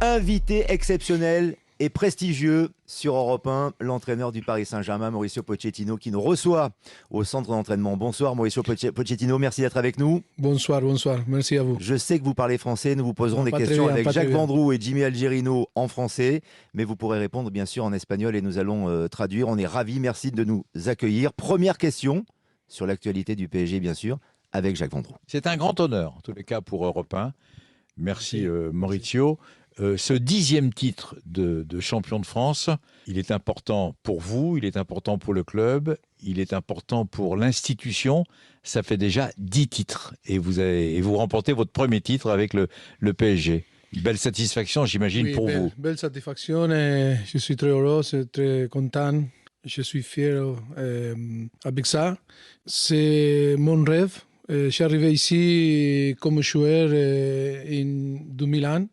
Invité exceptionnel et prestigieux sur Europe 1, l'entraîneur du Paris Saint-Germain, Mauricio Pochettino, qui nous reçoit au centre d'entraînement. Bonsoir Mauricio Pochettino, merci d'être avec nous. Bonsoir, merci à vous. Je sais que vous parlez français, nous vous poserons des questions avec Jacques Vendroux et Jimmy Algerino en français, mais vous pourrez répondre bien sûr en espagnol et nous allons traduire. On est ravis, merci de nous accueillir. Première question sur l'actualité du PSG bien sûr, avec Jacques Vendroux. C'est un grand honneur, en tous les cas pour Europe 1. Merci Mauricio. Ce 10e titre de champion de France, il est important pour vous, il est important pour le club, il est important pour l'institution. Ça fait déjà 10 titres et vous remportez votre premier titre avec le PSG. Une belle satisfaction, j'imagine, pour vous. Belle satisfaction, je suis très heureux, très content, je suis fier avec ça. C'est mon rêve. Je suis arrivé ici comme joueur en 2001.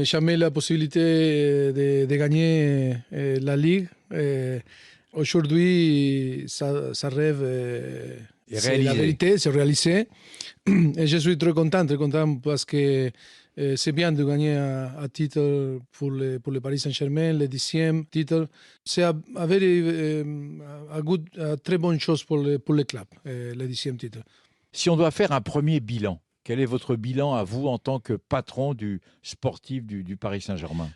Jamais la possibilité de gagner la Ligue. Aujourd'hui, ça rêve, c'est la vérité, c'est réalisé. Et je suis très content parce que c'est bien de gagner un titre pour le Paris Saint-Germain, le 10e titre. C'est une très bonne chose pour le club, le 10e titre. Si on doit faire un premier bilan, quel est votre bilan à vous en tant que patron du sportif du Paris Saint-Germain?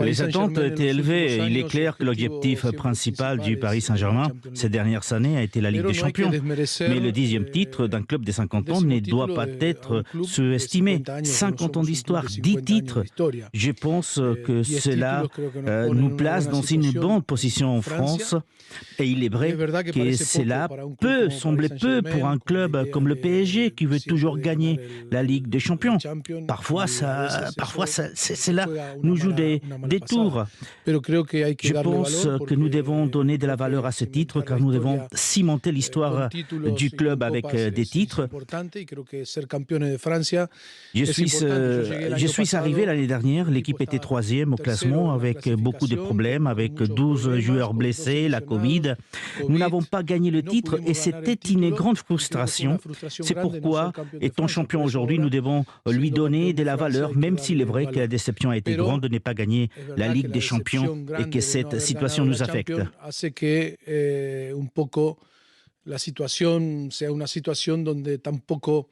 Les attentes étaient élevées. Il est clair que l'objectif principal du Paris Saint-Germain ces dernières années a été la Ligue des Champions. Mais le 10e titre d'un club de 50 ans ne doit pas être sous-estimé. 50 ans d'histoire, 10 titres. Je pense que cela nous place dans une bonne position en France. Et il est vrai que cela peut sembler peu pour un club comme le PSG qui veut toujours gagner la Ligue des Champions. Parfois, cela nous joue des tours. Je pense que nous devons donner de la valeur à ce titre car nous devons cimenter l'histoire du club avec des titres. Je suis arrivé l'année dernière, l'équipe était 3e au classement avec beaucoup de problèmes, avec 12 joueurs blessés, la Covid. Nous n'avons pas gagné le titre et c'était une grande frustration. C'est pourquoi, étant champion aujourd'hui, nous devons lui donner de la valeur, même s'il est vrai que la déception a été grande de ne pas gagner la Ligue des Champions et que cette situation nous affecte. La situation, c'est une situation donde tampoco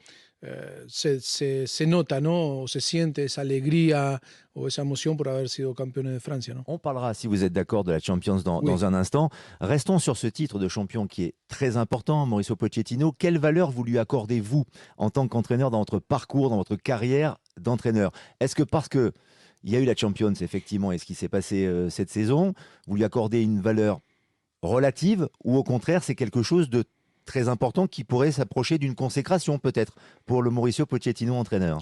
se nota, ¿no? O se siente esa alegría o esa emoción por haber sido campeones de Francia, ¿no? On parlera, si vous êtes d'accord, de la Champions dans un instant. Restons sur ce titre de champion qui est très important, Mauricio Pochettino. Quelle valeur vous lui accordez-vous en tant qu'entraîneur dans votre parcours, dans votre carrière d'entraîneur? Est-ce que parce que il y a eu la Champions, effectivement, et ce qui s'est passé cette saison, vous lui accordez une valeur relative ou au contraire, c'est quelque chose de très important qui pourrait s'approcher d'une consécration peut-être pour le Mauricio Pochettino entraîneur?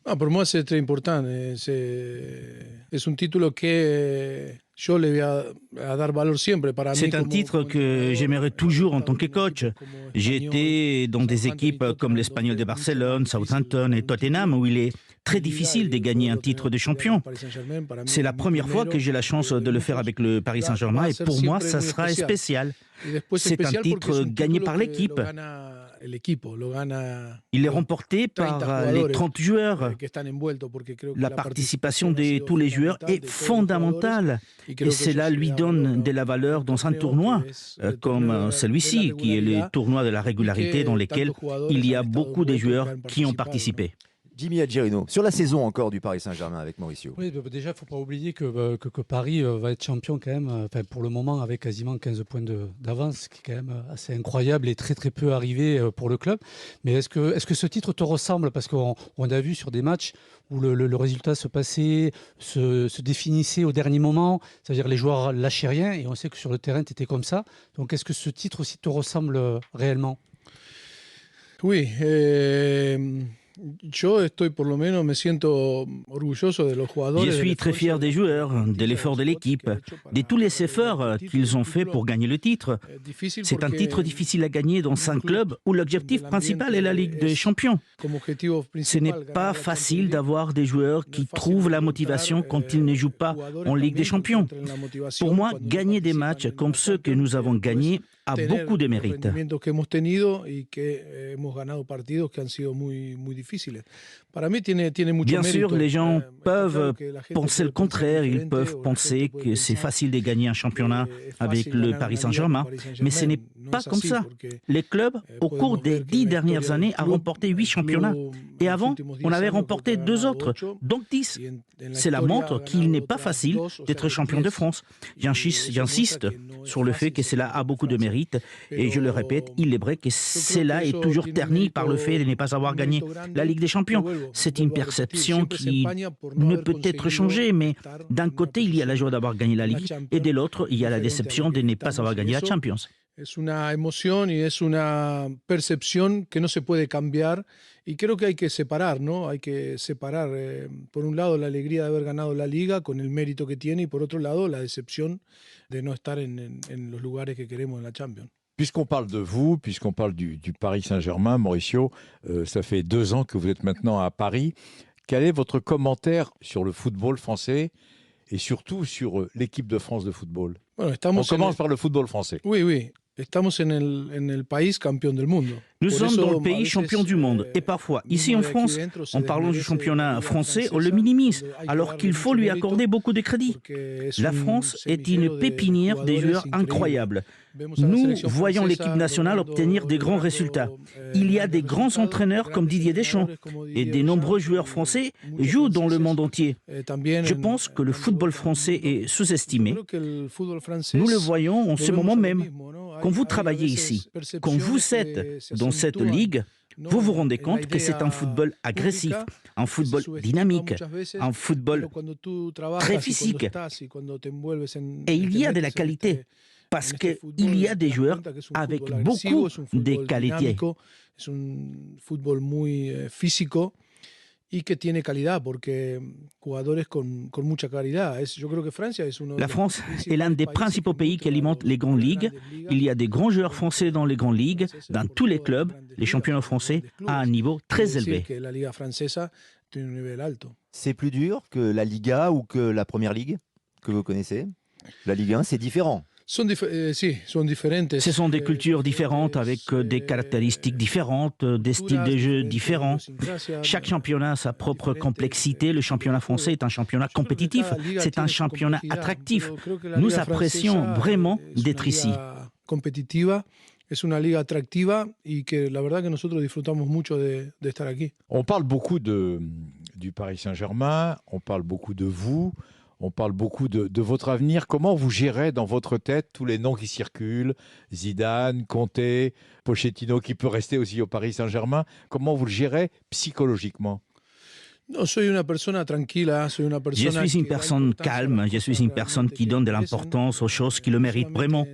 Pour moi, c'est très important. C'est un titre que je vais dar valeur siempre. C'est un titre que j'aimerais toujours en tant que coach. J'ai été dans des équipes comme l'Espagnol de Barcelone, Southampton et Tottenham où il est très difficile de gagner un titre de champion. C'est la première fois que j'ai la chance de le faire avec le Paris Saint-Germain et pour moi, ça sera spécial. C'est un titre gagné par l'équipe. Il est remporté par les 30 joueurs. La participation de tous les joueurs est fondamentale et cela lui donne de la valeur dans un tournoi comme celui-ci, qui est le tournoi de la régularité dans lequel il y a beaucoup de joueurs qui ont participé. Jimmy Algerino, sur la saison encore du Paris Saint-Germain avec Mauricio. Oui, déjà, il ne faut pas oublier que Paris va être champion quand même, pour le moment, avec quasiment 15 points d'avance, ce qui est quand même assez incroyable et très très peu arrivé pour le club. Mais est-ce que ce titre te ressemble? Parce qu'on a vu sur des matchs où le résultat se passait, se définissait au dernier moment, c'est-à-dire les joueurs lâchaient rien, et on sait que sur le terrain, tu étais comme ça. Donc est-ce que ce titre aussi te ressemble réellement? Oui, je suis très fier des joueurs, de l'effort de l'équipe, de tous les efforts qu'ils ont fait pour gagner le titre. C'est un titre difficile à gagner dans un club où l'objectif principal est la Ligue des Champions. Ce n'est pas facile d'avoir des joueurs qui trouvent la motivation quand ils ne jouent pas en Ligue des Champions. Pour moi, gagner des matchs comme ceux que nous avons gagnés a beaucoup de mérite. Bien sûr, les gens peuvent penser le contraire, ils peuvent penser que c'est facile de gagner un championnat avec le Paris Saint-Germain, mais ce n'est pas comme ça. Les clubs, au cours des 10 dernières années, ont remporté 8 championnats. Et avant, on avait remporté 2 autres, donc 10. Cela montre qu'il n'est pas facile d'être champion de France. J'insiste sur le fait que cela a beaucoup de mérite. Et je le répète, il est vrai que cela est toujours terni par le fait de ne pas avoir gagné la Ligue des Champions. C'est une perception qui ne peut être changée, mais d'un côté, il y a la joie d'avoir gagné la Ligue, et de l'autre, il y a la déception de ne pas avoir gagné la Champions. Es una emoción y es una percepción que no se puede cambiar y creo que hay que separar, ¿no? Hay que separar, por un lado, la alegría de haber ganado la Liga con el mérito que tiene y por otro lado, la decepción de no estar en los lugares que queremos en la Champions. Puisqu'on parle de vous, puisqu'on parle du Paris Saint-Germain, Mauricio, ça fait 2 ans que vous êtes maintenant à Paris. Quel est votre commentaire sur le football français et surtout sur l'équipe de France de football? Bueno, on commence par le football français. Oui. Estamos en el país campeón del mundo. Nous sommes dans le pays champion du monde. Et parfois, ici en France, en parlant du championnat français, on le minimise, alors qu'il faut lui accorder beaucoup de crédit. La France est une pépinière des joueurs incroyables. Nous voyons l'équipe nationale obtenir des grands résultats. Il y a des grands entraîneurs comme Didier Deschamps et de nombreux joueurs français jouent dans le monde entier. Je pense que le football français est sous-estimé. Nous le voyons en ce moment même. Quand vous travaillez ici, quand vous êtes dans cette ligue, vous vous rendez compte que c'est un football agressif, un football dynamique, un football très physique. Et il y a de la qualité, parce qu'il y a des joueurs avec beaucoup de qualités. C'est un football muy físico y que tiene calidad, porque jugadores con mucha calidad. La France est l'un des principaux pays qui alimente les grandes ligues. Il y a des grands joueurs français dans les grandes ligues, dans tous les clubs, les championnats français à un niveau très élevé. C'est plus dur que la Liga ou que la Première Ligue que vous connaissez? La Ligue 1, c'est différent. Ce sont des cultures différentes avec des caractéristiques différentes, des styles de jeu différents. Chaque championnat a sa propre complexité. Le championnat français est un championnat compétitif. C'est un championnat attractif. Nous apprécions vraiment d'être ici. Es una liga atractiva y que la verdad que nosotros disfrutamos mucho de estar aquí. On parle beaucoup du Paris Saint-Germain, on parle beaucoup de vous. On parle beaucoup de votre avenir. Comment vous gérez dans votre tête tous les noms qui circulent? Zidane, Conte, Pochettino qui peut rester aussi au Paris Saint-Germain. Comment vous le gérez psychologiquement? Je suis une personne calme, je suis une personne qui donne de l'importance aux choses qui le méritent vraiment.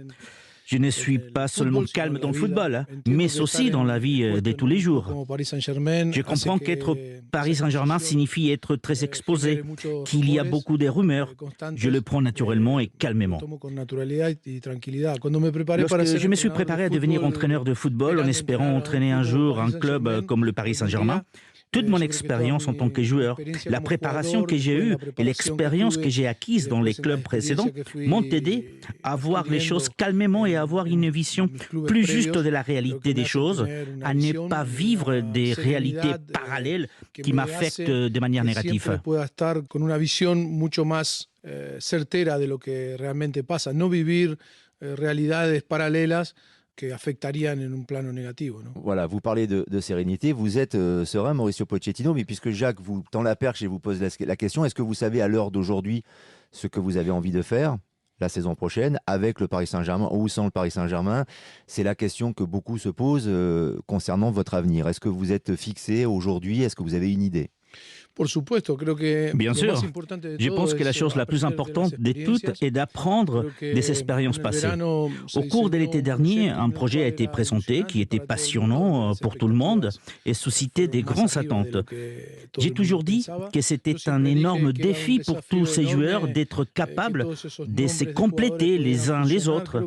Je ne suis pas seulement calme dans le football, mais aussi dans la vie de tous les jours. Je comprends qu'être Paris Saint-Germain signifie être très exposé, qu'il y a beaucoup de rumeurs. Je le prends naturellement et calmement. Lorsque je me suis préparé à devenir entraîneur de football en espérant entraîner un jour un club comme le Paris Saint-Germain, toute mon expérience en tant que joueur, la préparation que j'ai eue et l'expérience que j'ai acquise dans les clubs précédents m'ont aidé à voir les choses calmement et à avoir une vision plus juste de la réalité des choses, à ne pas vivre des réalités parallèles qui m'affectent de manière négative. Une vision mucho más certera de lo que realmente pasa, no vivir realidades paralelas que affectarian en un plano negativo. ¿No? Voilà, vous parlez de sérénité, vous êtes serein, Mauricio Pochettino, mais puisque Jacques vous tend la perche et vous pose la question, est-ce que vous savez à l'heure d'aujourd'hui ce que vous avez envie de faire la saison prochaine avec le Paris Saint-Germain ou sans le Paris Saint-Germain? C'est la question que beaucoup se posent concernant votre avenir. Est-ce que vous êtes fixé aujourd'hui? Est-ce que vous avez une idée? Bien sûr, je pense que la chose la plus importante de toutes est d'apprendre des expériences passées. Au cours de l'été dernier, un projet a été présenté qui était passionnant pour tout le monde et suscitait des grandes attentes. J'ai toujours dit que c'était un énorme défi pour tous ces joueurs d'être capables de se compléter les uns les autres.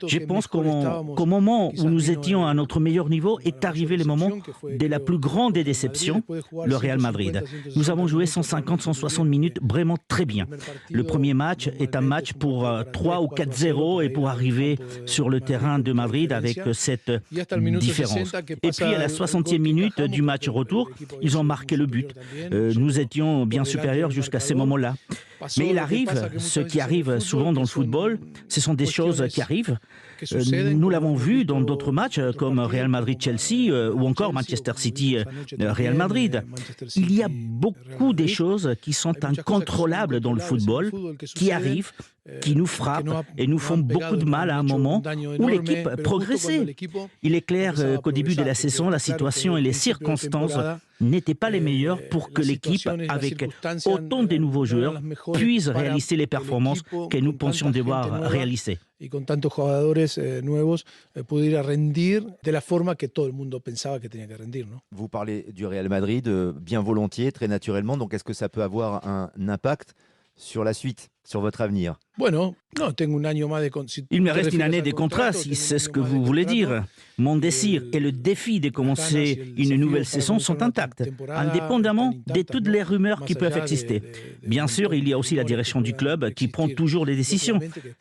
Je pense qu'au moment où nous étions à notre meilleur niveau est arrivé le moment de la plus grande déception, le Real Madrid. Nous avons joué 150-160 minutes vraiment très bien. Le premier match est un match pour 3 ou 4-0 et pour arriver sur le terrain de Madrid avec cette différence. Et puis à la 60e minute du match retour, ils ont marqué le but. Nous étions bien supérieurs jusqu'à ces moments-là. Mais il arrive, ce qui arrive souvent dans le football, ce sont des choses qui arrivent. Nous l'avons vu dans d'autres matchs comme Real Madrid-Chelsea ou encore Manchester City-Real Madrid. Il y a beaucoup de choses qui sont incontrôlables dans le football, qui arrivent, qui nous frappent et nous font beaucoup de mal à un moment où l'équipe progressait. Il est clair qu'au début de la saison, la situation et les circonstances n'étaient pas les meilleures pour que l'équipe, avec autant de nouveaux joueurs, puisse réaliser les performances que nous pensions devoir réaliser. Y con tantos jugadores nuevos pudiera rendir de la forma que todo el mundo pensaba que tenía que rendir, ¿no? Vous parlez du Real Madrid bien volontiers, très naturellement. Donc, est-ce que ça peut avoir un impact sur la suite, sur votre avenir? Bueno, no, tengo un año más de Il me reste une année de contrat, si c'est ce que vous voulez dire. Mon désir et le défi de commencer une nouvelle saison sont intacts, indépendamment de toutes les rumeurs qui peuvent exister. Bien sûr, il y a aussi la direction du club qui prend toujours des décisions,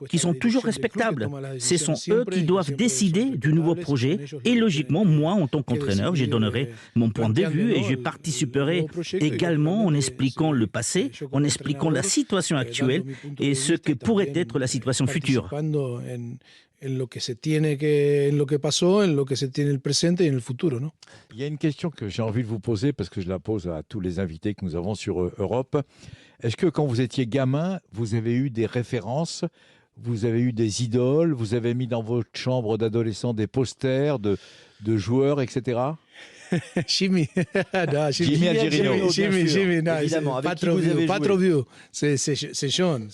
qui sont toujours respectables. Ce sont eux qui doivent décider du nouveau projet et logiquement, moi, en tant qu'entraîneur, je donnerai mon point de vue et je participerai également en expliquant le passé, en expliquant la situation actuelle et ce que pourrait être la situation future. En lo que se tiene que, en lo que pasó, en lo que se tiene el presente y en el futuro, ¿no? Il y a une question que j'ai envie de vous poser parce que je la pose à tous les invités que nous avons sur Europe. Est-ce que quand vous étiez gamin, vous avez eu des références, vous avez eu des idoles, vous avez mis dans votre chambre d'adolescent des posters de joueurs, etc. Jimmy, no, Jimmy Algerino. Jimmy, no, évidemment. Avec qui Patro vous avez Patro joué? View, c'est John.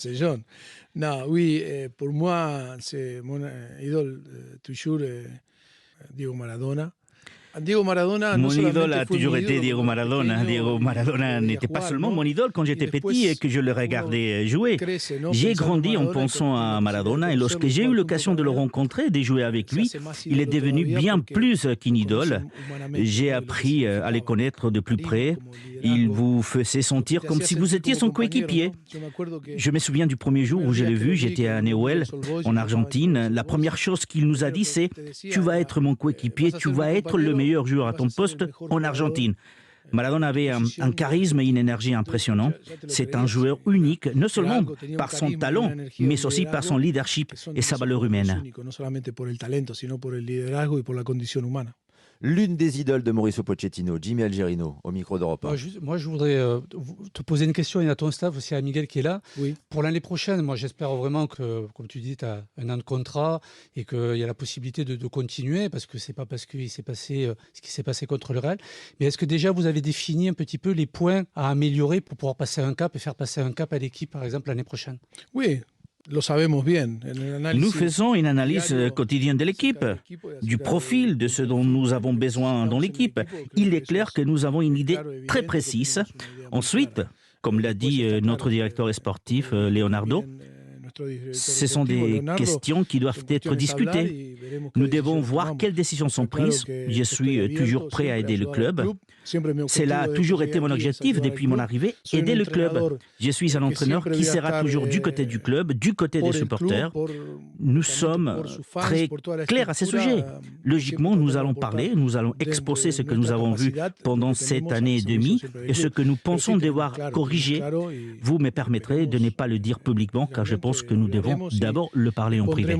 Non, oui, pour moi, c'est mon idole, toujours Diego Maradona. Mon idole a toujours été Diego Maradona. Diego Maradona n'était pas seulement mon idole quand j'étais petit et que je le regardais jouer. J'ai grandi en pensant à Maradona et lorsque j'ai eu l'occasion de le rencontrer et de jouer avec lui, il est devenu bien plus qu'une idole. J'ai appris à le connaître de plus près. Il vous faisait sentir comme si vous étiez son coéquipier. Je me souviens du premier jour où je l'ai vu, j'étais à Neuel, en Argentine. La première chose qu'il nous a dit, c'est « Tu vas être mon coéquipier, tu vas être le meilleur joueur à ton poste en Argentine ». Maradona avait un charisme et une énergie impressionnants. C'est un joueur unique, non seulement par son talent, mais aussi par son leadership et sa valeur humaine. L'une des idoles de Mauricio Pochettino, Jimmy Algerino, au micro d'Europe 1. Moi, je voudrais te poser une question, et à ton staff, aussi à Miguel qui est là. Oui. Pour l'année prochaine, moi, j'espère vraiment que, comme tu dis, tu as un an de contrat et qu'il y a la possibilité de continuer, parce que c'est pas parce qu'il s'est passé ce qui s'est passé contre le Real. Mais est-ce que déjà, vous avez défini un petit peu les points à améliorer pour pouvoir passer un cap et faire passer un cap à l'équipe, par exemple, l'année prochaine? Oui. Nous faisons une analyse quotidienne de l'équipe, du profil de ce dont nous avons besoin dans l'équipe. Il est clair que nous avons une idée très précise. Ensuite, comme l'a dit notre directeur sportif, Leonardo, ce sont des questions qui doivent être discutées. Nous devons voir quelles décisions sont prises. Je suis toujours prêt à aider le club. Cela a toujours été mon objectif depuis mon arrivée, aider le club. Je suis un entraîneur qui sera toujours du côté du club, du côté des supporters. Nous sommes très clairs à ce sujet. Logiquement, nous allons parler, nous allons exposer ce que nous avons vu pendant cette année et demie et ce que nous pensons devoir corriger. Vous me permettrez de ne pas le dire publiquement, car je pense que nous devons d'abord le parler en privé.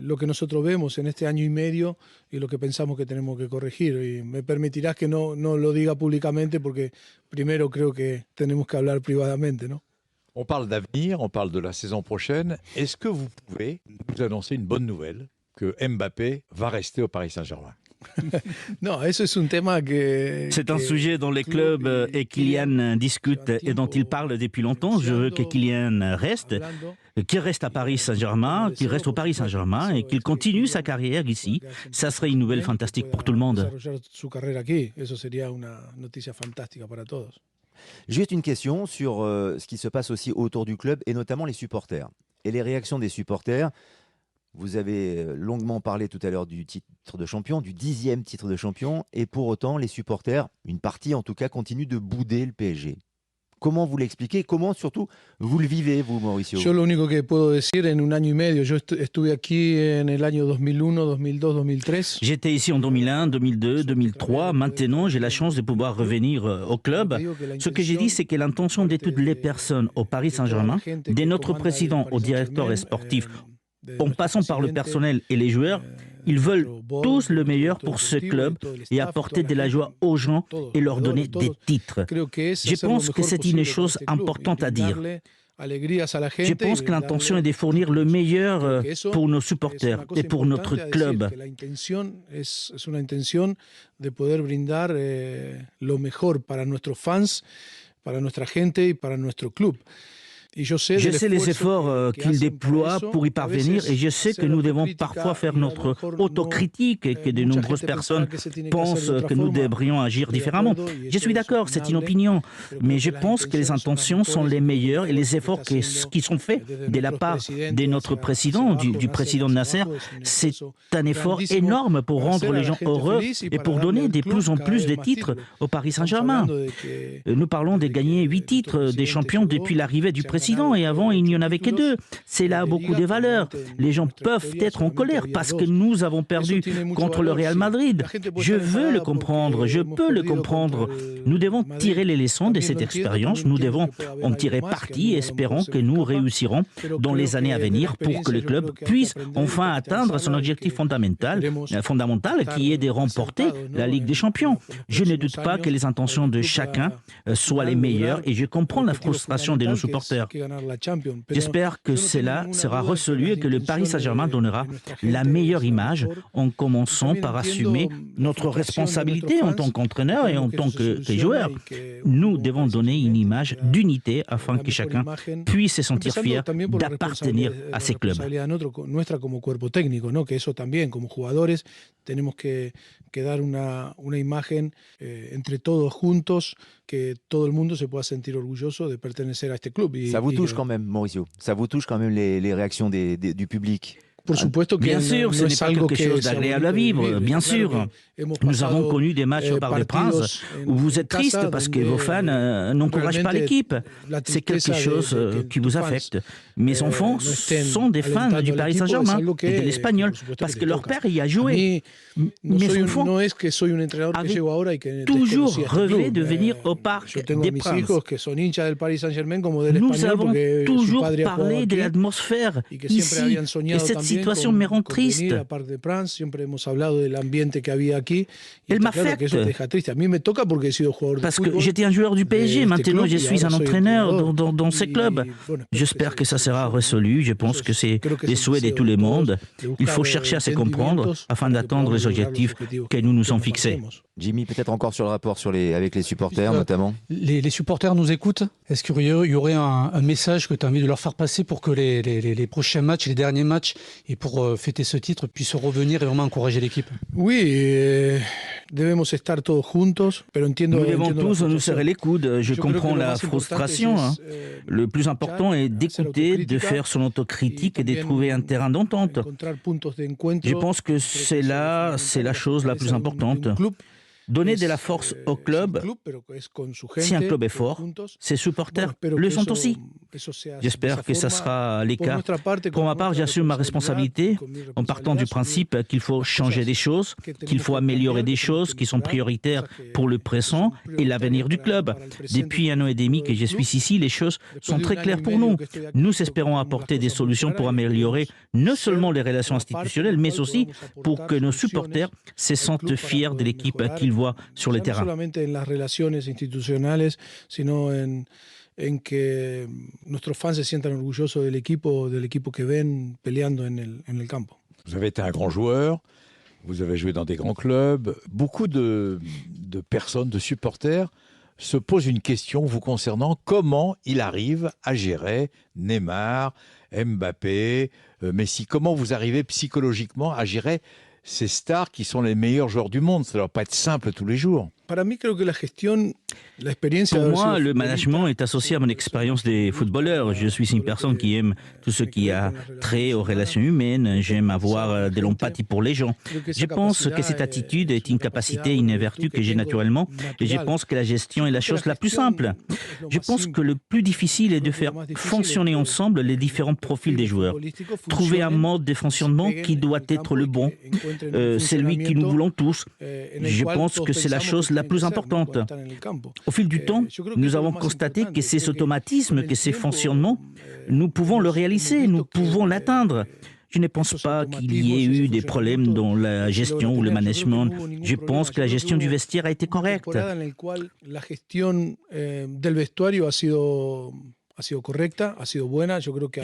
Lo que nosotros vemos en este año y medio y lo que pensamos que tenemos que corregir. Y me permitirás que no lo diga públicamente porque primero creo que tenemos que hablar privadamente, ¿no? On parle d'avenir, on parle de la saison prochaine. Est-ce que vous pouvez nous annoncer une bonne nouvelle, que Mbappé va rester au Paris Saint-Germain? Non, eso es un tema que... C'est un sujet dont les clubs et Kylian discutent et dont ils parlent depuis longtemps. Je veux que Kylian reste, qu'il reste à Paris Saint-Germain, qu'il reste au Paris Saint-Germain et qu'il continue sa carrière ici. Ça serait une nouvelle fantastique pour tout le monde. Juste une question sur ce qui se passe aussi autour du club et notamment les supporters et les réactions des supporters. Vous avez longuement parlé tout à l'heure du titre de champion, du 10e titre de champion, et pour autant, les supporters, une partie en tout cas, continuent de bouder le PSG. Comment vous l'expliquez? Comment surtout vous le vivez, vous, Mauricio? Yo lo único que puedo decir, en un año y medio, yo estuve aquí en el año 2001, 2002, 2003. J'étais ici en 2001, 2002, 2003. Maintenant, j'ai la chance de pouvoir revenir au club. Ce que j'ai dit, c'est que l'intention de toutes les personnes au Paris Saint-Germain, de notre président au directeur sportif, en passant par le personnel et les joueurs, ils veulent tous le meilleur pour ce club et apporter de la joie aux gens et leur donner des titres. Je pense que c'est une chose importante à dire. Je pense que l'intention est de fournir le meilleur pour nos supporters et pour notre club. Es una intención de poder brindar lo mejor para nuestros fans, para nuestra gente y para nuestro club. Je sais les efforts qu'ils déploient pour y parvenir et je sais que nous devons parfois faire notre autocritique et que de nombreuses personnes pensent que nous devrions agir différemment. Je suis d'accord, c'est une opinion, mais je pense que les intentions sont les meilleures et les efforts qui sont faits de la part de notre président, du président Nasser, c'est un effort énorme pour rendre les gens heureux et pour donner de plus en plus de titres au Paris Saint-Germain. Nous parlons de gagner 8 titres des champions depuis l'arrivée du président. Et avant, il n'y en avait que 2. Cela a beaucoup de valeur. Les gens peuvent être en colère parce que nous avons perdu contre le Real Madrid. Je veux le comprendre, je peux le comprendre. Nous devons tirer les leçons de cette expérience, nous devons en tirer parti, espérant que nous réussirons dans les années à venir pour que le club puisse enfin atteindre son objectif fondamental qui est de remporter la Ligue des Champions. Je ne doute pas que les intentions de chacun soient les meilleures et je comprends la frustration de nos supporters. J'espère que cela sera résolu et que le Paris Saint-Germain donnera la meilleure image en commençant par assumer notre responsabilité en tant qu'entraîneur et en tant que joueur. Nous devons donner une image d'unité afin que chacun puisse se sentir fier d'appartenir à ces clubs. Tenemos que dar una imagen entre todos juntos, que todo el mundo se pueda sentir orgulloso de pertenecer a este club. Ça vous touche quand même, Mauricio? Ça vous touche quand même les réactions du public? Bien sûr, ce n'est pas quelque chose d'agréable à vivre, bien sûr. Nous avons connu des matchs au Parc des Princes où vous êtes triste parce que vos fans n'encouragent pas l'équipe. C'est quelque chose qui vous affecte. Mes enfants sont des fans du Paris Saint-Germain et de l'Espagnol parce que leur père y a joué. Mes enfants avaient toujours rêvé de venir au Parc des Princes. Nous avons toujours parlé de l'atmosphère ici et cette situation me rend triste. Elle m'affecte. Parce que j'étais un joueur du PSG, maintenant je suis un entraîneur dans ces clubs. J'espère que ça sera résolu. Je pense que c'est les souhaits de tout le monde. Il faut chercher à se comprendre afin d'atteindre les objectifs que nous nous sommes fixés. Jimmy, peut-être encore sur le rapport avec les supporters notamment. Les supporters nous écoutent. Est-ce qu'il y aurait un message que tu as envie de leur faire passer pour que les prochains matchs, les derniers matchs, et pour fêter ce titre, puissent revenir et vraiment encourager l'équipe? Oui, devemos estar todos juntos, pero entiendo. Nous devons tous nous serrer les coudes. Je comprends la frustration. Le plus important est d'écouter, de faire son autocritique et de trouver un terrain d'entente. Je pense que c'est la chose la plus importante. Donner de la force au club, si un club est fort, ses supporters le sont aussi. J'espère que ça sera le cas. Pour ma part, j'assume ma responsabilité en partant du principe qu'il faut changer des choses, qu'il faut améliorer des choses qui sont prioritaires pour le présent et l'avenir du club. Depuis 1 an et demi que je suis ici, les choses sont très claires pour nous. Nous espérons apporter des solutions pour améliorer non seulement les relations institutionnelles, mais aussi pour que nos supporters se sentent fiers de l'équipe qu'ils voient sur le terrain. No solamente en las relaciones institucionales, sino en que nuestros fans se sientan orgullosos del equipo que ven peleando en el campo. Vous avez été un grand joueur, vous avez joué dans des grands clubs. Beaucoup de personnes, de supporters, se posent une question vous concernant: comment il arrive à gérer Neymar, Mbappé, Messi? Comment vous arrivez psychologiquement à gérer ces stars qui sont les meilleurs joueurs du monde. Ça ne doit pas être simple tous les jours. Pour moi, le management est associé à mon expérience des footballeurs. Je suis une personne qui aime tout ce qui a trait aux relations humaines. J'aime avoir de l'empathie pour les gens. Je pense que cette attitude est une capacité, une vertu que j'ai naturellement. Et je pense que la gestion est la chose la plus simple. Je pense que le plus difficile est de faire fonctionner ensemble les différents profils des joueurs. Trouver un mode de fonctionnement qui doit être le bon, celui que nous voulons tous. Je pense que c'est la chose la plus importante. Au fil du temps, nous avons constaté que ces automatismes, que ces fonctionnements, nous pouvons le réaliser, nous pouvons l'atteindre. Je ne pense pas qu'il y ait eu des problèmes dans la gestion ou le management. Je pense que la gestion du vestiaire a été correcte. Je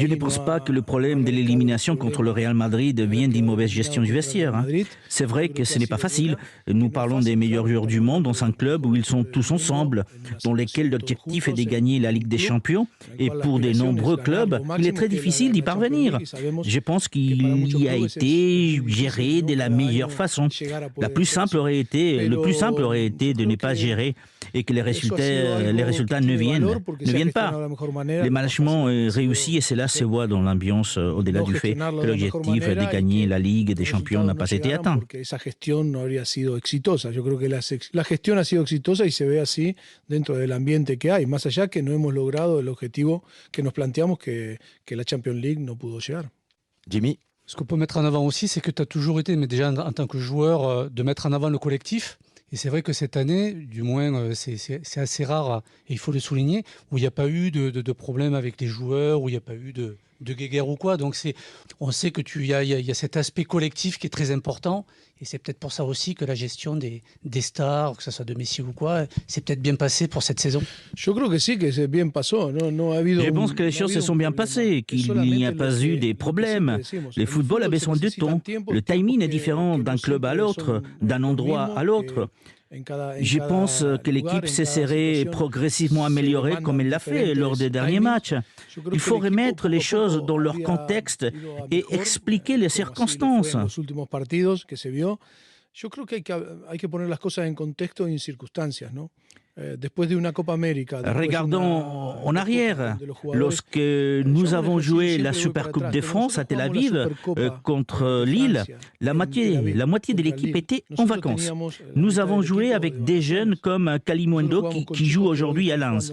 ne pense pas que le problème de l'élimination contre le Real Madrid vienne d'une mauvaise gestion du vestiaire. C'est vrai que ce n'est pas facile. Nous parlons des meilleurs joueurs du monde dans un club où ils sont tous ensemble, dans lequel l'objectif est de gagner la Ligue des Champions. Et pour de nombreux clubs, il est très difficile d'y parvenir. Je pense qu'il y a été géré de la meilleure façon. Le plus simple aurait été de ne pas gérer et que les résultats ne viennent pas. Le management est réussi et cela se voit dans l'ambiance au-delà du fait que l'objectif de gagner la Ligue des Champions n'a pas été atteint. La gestión ha sido exitosa y se ve así dentro del ambiente que hay, más allá que no hemos logrado el objetivo que nos planteamos que la Champions League no pudo llegar. Jimmy? Ce qu'on peut mettre en avant aussi, c'est que tu as toujours été, mais déjà en tant que joueur, de mettre en avant le collectif. Et c'est vrai que cette année, du moins, c'est assez rare, et il faut le souligner, où il n'y a pas eu de problème avec les joueurs, où il n'y a pas eu de guéguerre ou quoi. Donc on sait que il y a cet aspect collectif qui est très important. Et c'est peut-être pour ça aussi que la gestion des stars, que ce soit de Messi ou quoi, s'est peut-être bien passée pour cette saison. Je pense que les choses se sont bien passées, qu'il n'y a pas eu des problèmes. Le football a besoin de temps. Le timing est différent d'un club à l'autre, d'un endroit à l'autre. Je pense que l'équipe s'est serrée progressivement améliorée comme elle l'a fait lors des derniers matchs. Il faut remettre les choses dans leur contexte et expliquer les circonstances. Je crois qu'il faut poner las cosas en contexto y en circunstancias, ¿no? Regardons en arrière. Lorsque nous avons joué la Supercoupe de France à Tel Aviv contre Lille, la moitié de l'équipe était en vacances. Nous avons joué avec des jeunes comme Kalimundo qui joue aujourd'hui à Lens.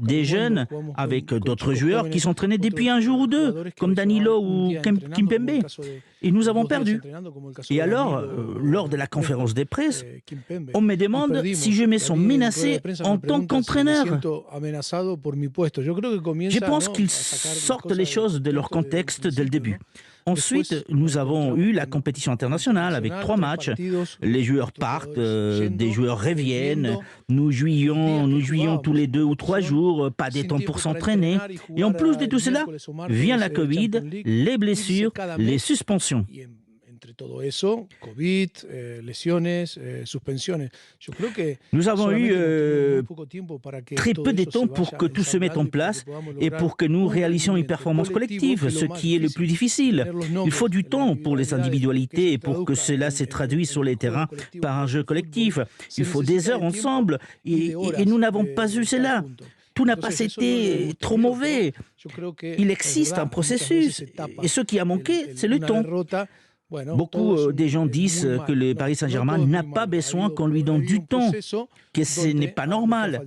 Des jeunes avec d'autres joueurs qui s'entraînaient depuis un jour ou deux, comme Danilo ou Kimpembe. Et nous avons perdu. Et alors, lors de la conférence de presse, on me demande si je me sens menacé en tant qu'entraîneur. Je pense qu'ils sortent les choses de leur contexte dès le début. Ensuite, nous avons eu la compétition internationale avec 3 matchs. Les joueurs partent, des joueurs reviennent. Nous jouions tous les 2 ou 3 jours, pas de temps pour s'entraîner. Et en plus de tout cela, vient la Covid, les blessures, les suspensions. Nous avons eu très peu de temps pour que tout se mette en place et pour que nous réalisions une performance collective, ce qui est le plus difficile. Il faut du temps pour les individualités et pour que cela se traduise sur les terrains par un jeu collectif. Il faut des heures ensemble et nous n'avons pas eu cela. Tout n'a pas été trop mauvais. Il existe un processus et ce qui a manqué, c'est le temps. Beaucoup de gens disent que le Paris Saint-Germain n'a pas besoin qu'on lui donne du temps, que ce n'est pas normal.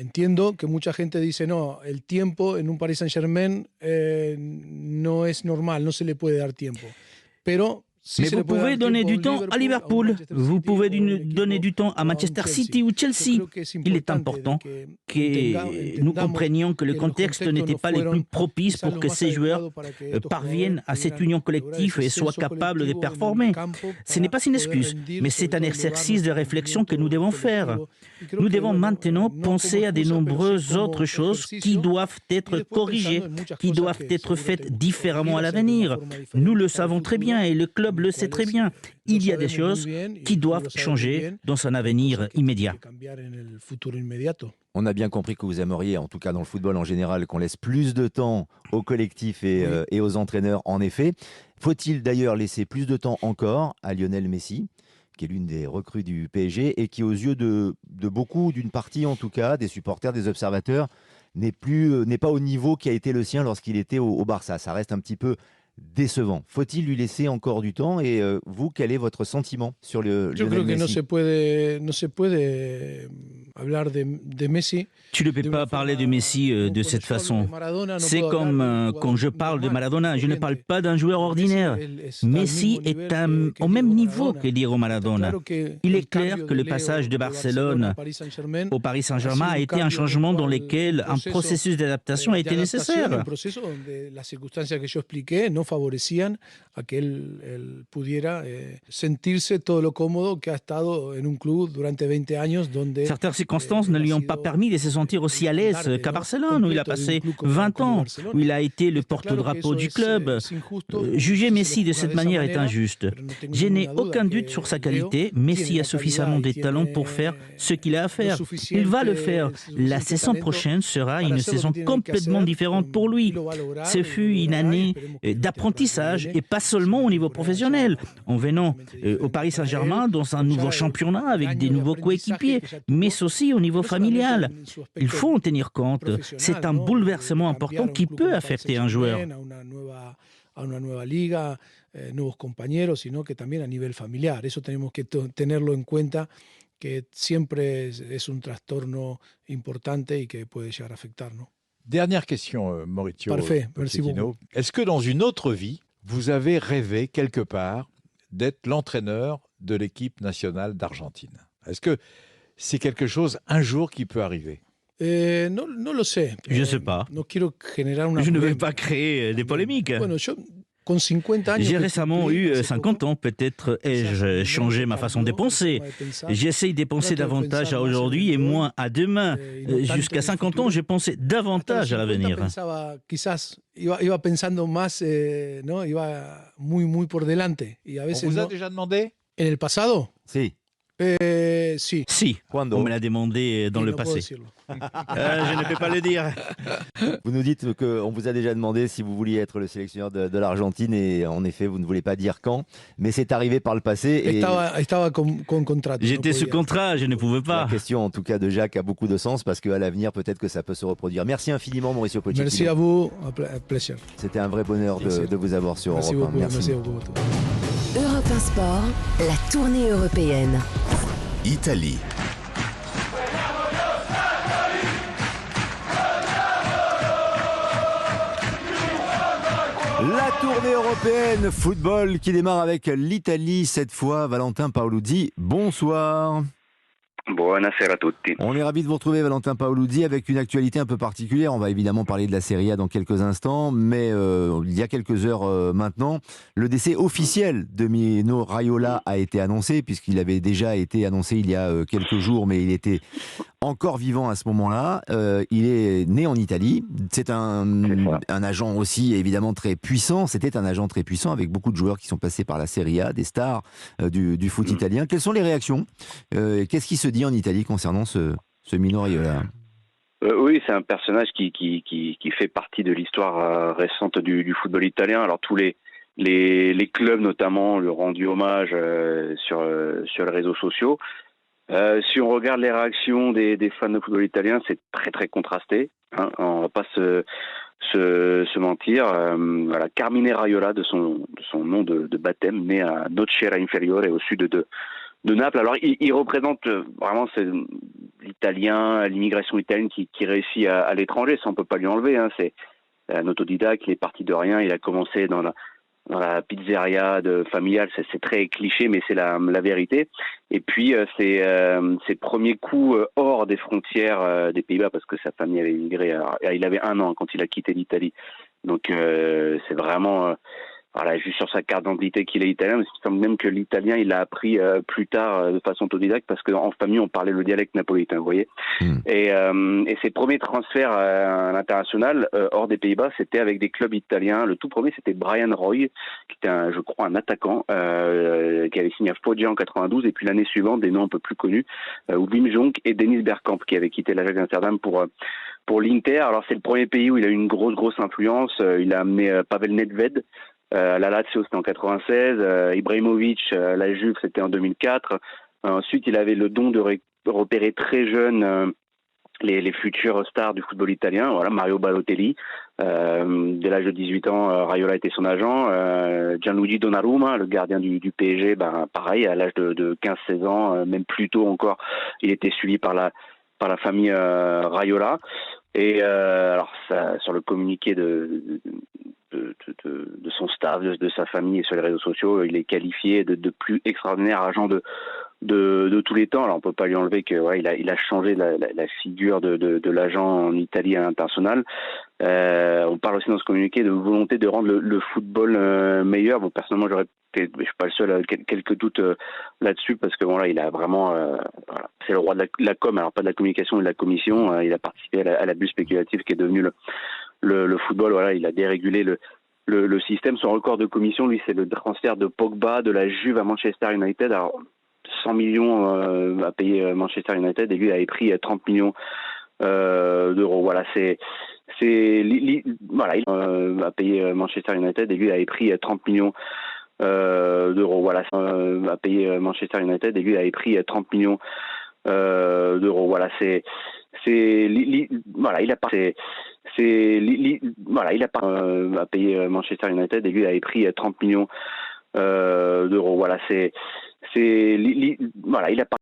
Entiendo que mucha gente dice no, el tiempo en un Paris Saint-Germain no es normal, no se le puede dar tiempo. Pero mais vous pouvez donner du temps à Liverpool, vous pouvez donner du temps à Manchester City ou Chelsea. Il est important que nous comprenions que le contexte n'était pas le plus propice pour que ces joueurs parviennent à cette union collective et soient capables de performer. Ce n'est pas une excuse, mais c'est un exercice de réflexion que nous devons faire. Nous devons maintenant penser à de nombreuses autres choses qui doivent être corrigées, qui doivent être faites différemment à l'avenir. Nous le savons très bien et le club club le sait très bien. Il y a des choses qui doivent changer dans son avenir immédiat. On a bien compris que vous aimeriez, en tout cas dans le football en général, qu'on laisse plus de temps au collectif et aux entraîneurs, en effet. Faut-il d'ailleurs laisser plus de temps encore à Lionel Messi, qui est l'une des recrues du PSG et qui, aux yeux de beaucoup, d'une partie en tout cas, des supporters, des observateurs, n'est pas au niveau qui a été le sien lorsqu'il était au Barça. Ça reste un petit peu décevant. Faut-il lui laisser encore du temps? Et vous, quel est votre sentiment sur le Lionel Messi? No se puede hablar de Messi. Tu ne peux pas parler de Messi de cette façon. C'est comme quand je parle de Maradona, je ne parle pas d'un joueur ordinaire. Messi est au même niveau que Diego Maradona. Il est clair que le passage de Barcelone au Paris Saint-Germain a été un changement dans lequel un processus d'adaptation a été nécessaire. Las circunstancias que yo expliqué no favorecían a que él pudiera sentirse todo lo cómodo que ha estado en un club durante 20 años donde certaines circonstances ne lui ont pas permis de se sentir aussi à l'aise qu'à Barcelone, où il a passé 20 ans, où il a été le porte-drapeau du club. Juger Messi de cette manière est injuste. Je n'ai aucun doute sur sa qualité. Messi a suffisamment de talent pour faire ce qu'il a à faire. Il va le faire. La saison prochaine sera une saison complètement différente pour lui. Ce fut une année d'apprentissage et pas seulement au niveau professionnel. En venant au Paris Saint-Germain dans un nouveau championnat avec des nouveaux coéquipiers, mais aussi au niveau familial. Il faut en tenir compte. C'est un bouleversement important qui peut affecter un joueur. A una nueva liga, nuevos compañeros, sino que también a nivel familiar. Eso tenemos que tenerlo en cuenta, que siempre es un trastorno importante y que puede llegar a afectar, ¿no? Dernière question, Maurizio. Parfait, merci beaucoup. Est-ce que dans une autre vie, vous avez rêvé quelque part d'être l'entraîneur de l'équipe nationale d'Argentine? Est-ce que c'est quelque chose un jour qui peut arriver? No lo sé. Je ne sais pas. No quiero generar una Je ne vais pas créer des polémiques. Bueno, j'ai récemment eu 50 ans, peut-être ai-je changé ma façon de penser. J'essaye de penser davantage à aujourd'hui et moins à demain. Jusqu'à 50 ans, je pensais davantage à l'avenir. Quizás iba pensando más, no, iba muy por delante. Y a veces on vous a déjà demandé? En el pasado? Si. Si. Si, on me l'a demandé dans le passé. Je ne peux pas le dire. Vous nous dites qu'on vous a déjà demandé si vous vouliez être le sélectionneur de l'Argentine et en effet, vous ne voulez pas dire quand, mais c'est arrivé par le passé. Estaba con contrato. J'étais sous contrat, je ne pouvais pas. La question en tout cas de Jacques a beaucoup de sens parce qu'à l'avenir, peut-être que ça peut se reproduire. Merci infiniment Mauricio Pochettino. Merci à vous, un plaisir. C'était un vrai bonheur de vous avoir sur Europe 1. Merci beaucoup. Europe 1 Sport, la tournée européenne. Italie. La tournée européenne football qui démarre avec l'Italie cette fois. Valentin Paoluzzi, bonsoir. Buonasera a tutti. On est ravis de vous retrouver Valentin Paoluzzi avec une actualité un peu particulière. On va évidemment parler de la Serie A dans quelques instants, mais il y a quelques heures maintenant, le décès officiel de Mino Raiola a été annoncé, puisqu'il avait déjà été annoncé il y a quelques jours, mais il était encore vivant à ce moment-là. Il est né en Italie. C'est un agent aussi évidemment très puissant. C'était un agent très puissant avec beaucoup de joueurs qui sont passés par la Serie A, des stars du foot italien. Quelles sont les réactions? Qu'est-ce qui se dit en Italie concernant ce Mino Raiola? Oui, c'est un personnage qui fait partie de l'histoire récente du football italien. Alors tous les clubs notamment le rendu hommage sur les réseaux sociaux. Si on regarde les réactions des fans de football italien, c'est très très contrasté. Hein, on va pas se mentir. Voilà, Carmine Raiola de son nom de baptême, né à Nocera Inferiore au sud de Naples. Alors il représente vraiment l'italien, l'immigration italienne qui réussit à l'étranger. Ça on peut pas lui enlever. Hein, c'est un autodidacte. Il est parti de rien. Il a commencé dans la pizzeria familiale, c'est très cliché, mais c'est la vérité. Et puis, ses premiers coups hors des frontières des Pays-Bas, parce que sa famille avait immigré. Il avait 1 an quand il a quitté l'Italie. Donc, c'est vraiment voilà, juste sur sa carte d'identité qu'il est italien, mais il semble même que l'italien, il l'a appris plus tard de façon autodidacte parce qu'en famille, on parlait le dialecte napolitain, vous voyez. Et ses premiers transferts à l'international, hors des Pays-Bas, c'était avec des clubs italiens. Le tout premier, c'était Brian Roy, qui était, je crois, un attaquant qui avait signé à Foggia en 92, et puis l'année suivante, des noms un peu plus connus, Wim Jonk et Dennis Bergkamp, qui avaient quitté l'Ajax d'Amsterdam pour l'Inter. Alors c'est le premier pays où il a eu une grosse influence. Il a amené Pavel Nedved, la Lazio, c'était en 96. Ibrahimovic, la Juve, c'était en 2004. Ensuite, il avait le don de repérer très jeune les futures stars du football italien. Voilà, Mario Balotelli. Dès l'âge de 18 ans, Raiola était son agent. Gianluigi Donnarumma, le gardien du PSG, pareil, à l'âge de 15-16 ans, même plus tôt encore, il était suivi par la famille Raiola. Et alors ça, sur le communiqué de son staff, de sa famille et sur les réseaux sociaux, il est qualifié de plus extraordinaire agent de tous les temps. Alors on peut pas lui enlever que il a changé la figure de l'agent en Italie à l'international. On parle aussi dans ce communiqué de volonté de rendre le football meilleur. Bon, personnellement, je suis pas le seul à quelques doutes là-dessus, parce que bon, là, il a vraiment, voilà, c'est le roi de la com, alors pas de la communication, mais de la commission. Il a participé à l'abus spéculatif qui est devenu le football. Voilà, il a dérégulé le système. Son record de commission, lui, c'est le transfert de Pogba de la Juve à Manchester United. Alors 100 millions à payer Manchester United, et lui avait pris 30 millions d'euros. Voilà, voilà, il a payé Manchester United, et lui avait pris 30 millions d'euros. Voilà, a payé Manchester United, et lui avait pris 30 millions d'euros. Voilà, voilà, il a pas voilà, il a pas payé Manchester United, et lui avait pris 30 millions d'euros. Voilà, voilà, il a pas